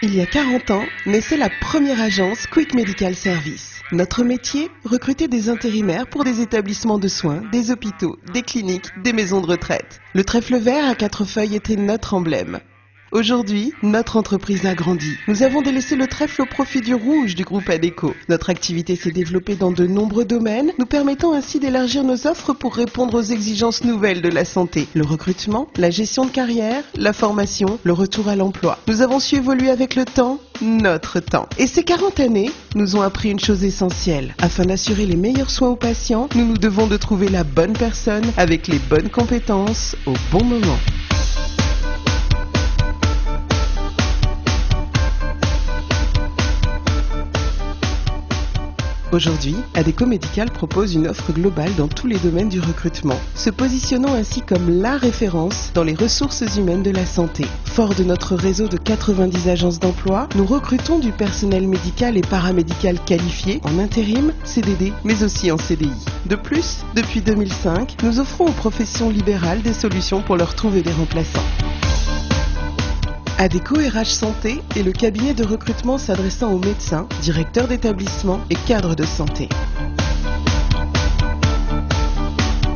Il y a 40 ans, naissait la première agence Quick Medical Service. Notre métier, recruter des intérimaires pour des établissements de soins, des hôpitaux, des cliniques, des maisons de retraite. Le trèfle vert à 4 feuilles était notre emblème. Aujourd'hui, notre entreprise a grandi. Nous avons délaissé le trèfle au profit du rouge du groupe Adecco. Notre activité s'est développée dans de nombreux domaines, nous permettant ainsi d'élargir nos offres pour répondre aux exigences nouvelles de la santé. Le recrutement, la gestion de carrière, la formation, le retour à l'emploi. Nous avons su évoluer avec le temps, notre temps. Et ces 40 années nous ont appris une chose essentielle. Afin d'assurer les meilleurs soins aux patients, nous nous devons de trouver la bonne personne avec les bonnes compétences au bon moment. Aujourd'hui, Adecco Medical propose une offre globale dans tous les domaines du recrutement, se positionnant ainsi comme la référence dans les ressources humaines de la santé. Fort de notre réseau de 90 agences d'emploi, nous recrutons du personnel médical et paramédical qualifié en intérim, CDD, mais aussi en CDI. De plus, depuis 2005, nous offrons aux professions libérales des solutions pour leur trouver des remplaçants. Adecco RH Santé est le cabinet de recrutement s'adressant aux médecins, directeurs d'établissement et cadres de santé.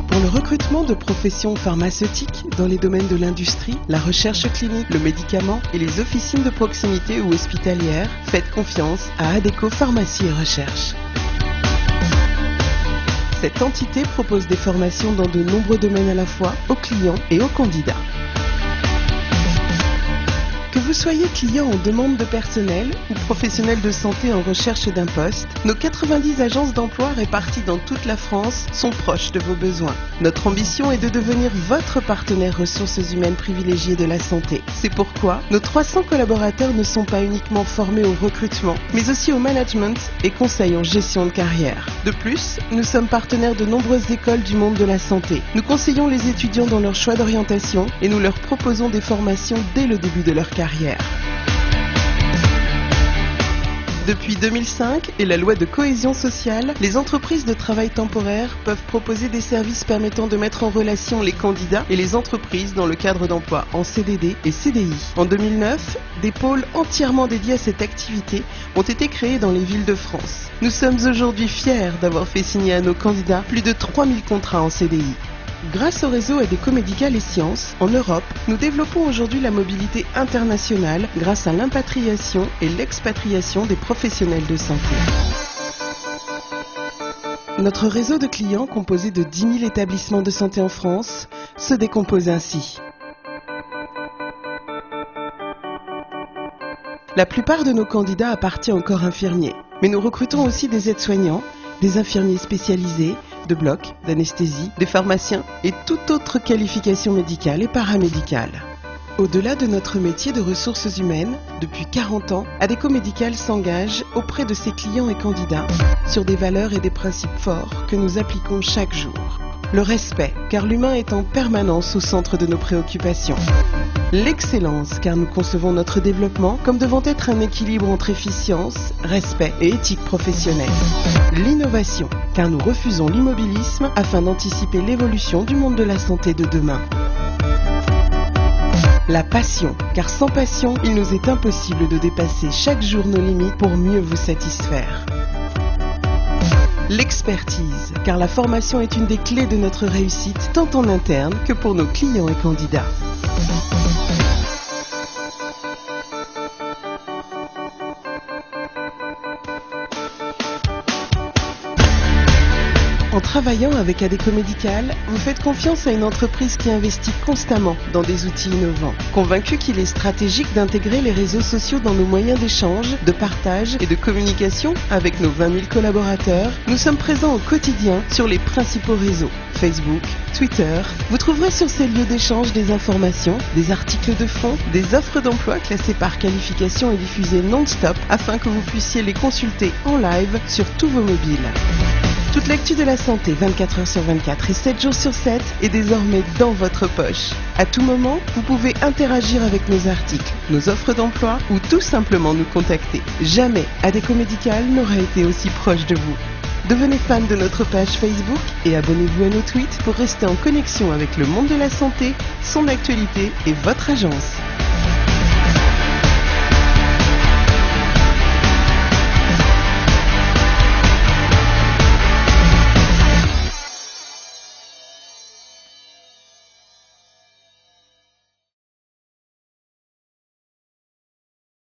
Pour le recrutement de professions pharmaceutiques dans les domaines de l'industrie, la recherche clinique, le médicament et les officines de proximité ou hospitalières, faites confiance à Adecco Pharmacie et Recherche. Cette entité propose des formations dans de nombreux domaines à la fois aux clients et aux candidats. Que vous soyez client en demande de personnel ou professionnel de santé en recherche d'un poste, nos 90 agences d'emploi réparties dans toute la France sont proches de vos besoins. Notre ambition est de devenir votre partenaire ressources humaines privilégié de la santé. C'est pourquoi nos 300 collaborateurs ne sont pas uniquement formés au recrutement, mais aussi au management et conseils en gestion de carrière. De plus, nous sommes partenaires de nombreuses écoles du monde de la santé. Nous conseillons les étudiants dans leur choix d'orientation et nous leur proposons des formations dès le début de leur carrière. Depuis 2005 et la loi de cohésion sociale, les entreprises de travail temporaire peuvent proposer des services permettant de mettre en relation les candidats et les entreprises dans le cadre d'emploi en CDD et CDI. En 2009, des pôles entièrement dédiés à cette activité ont été créés dans les villes de France. Nous sommes aujourd'hui fiers d'avoir fait signer à nos candidats plus de 3000 contrats en CDI. Grâce au réseau Adecco Medical et Sciences, en Europe, nous développons aujourd'hui la mobilité internationale grâce à l'impatriation et l'expatriation des professionnels de santé. Notre réseau de clients, composé de 10 000 établissements de santé en France, se décompose ainsi. La plupart de nos candidats appartiennent au corps infirmier, mais nous recrutons aussi des aides-soignants, des infirmiers spécialisés, de bloc, d'anesthésie, des pharmaciens et toute autre qualification médicale et paramédicale. Au-delà de notre métier de ressources humaines, depuis 40 ans, Adecco Medical s'engage auprès de ses clients et candidats sur des valeurs et des principes forts que nous appliquons chaque jour. Le respect, car l'humain est en permanence au centre de nos préoccupations. L'excellence, car nous concevons notre développement comme devant être un équilibre entre efficience, respect et éthique professionnelle. L'innovation, car nous refusons l'immobilisme afin d'anticiper l'évolution du monde de la santé de demain. La passion, car sans passion, il nous est impossible de dépasser chaque jour nos limites pour mieux vous satisfaire. L'expertise, car la formation est une des clés de notre réussite, tant en interne que pour nos clients et candidats. En travaillant avec Adecco Medical, vous faites confiance à une entreprise qui investit constamment dans des outils innovants. Convaincu qu'il est stratégique d'intégrer les réseaux sociaux dans nos moyens d'échange, de partage et de communication avec nos 20 000 collaborateurs, nous sommes présents au quotidien sur les principaux réseaux. Facebook, Twitter. Vous trouverez sur ces lieux d'échange des informations, des articles de fond, des offres d'emploi classées par qualification et diffusées non-stop afin que vous puissiez les consulter en live sur tous vos mobiles. Toute l'actu de la santé 24 heures sur 24 et 7 jours sur 7 est désormais dans votre poche. À tout moment, vous pouvez interagir avec nos articles, nos offres d'emploi ou tout simplement nous contacter. Jamais Adecco Medical n'aura été aussi proche de vous. Devenez fan de notre page Facebook et abonnez-vous à nos tweets pour rester en connexion avec le monde de la santé, son actualité et votre agence.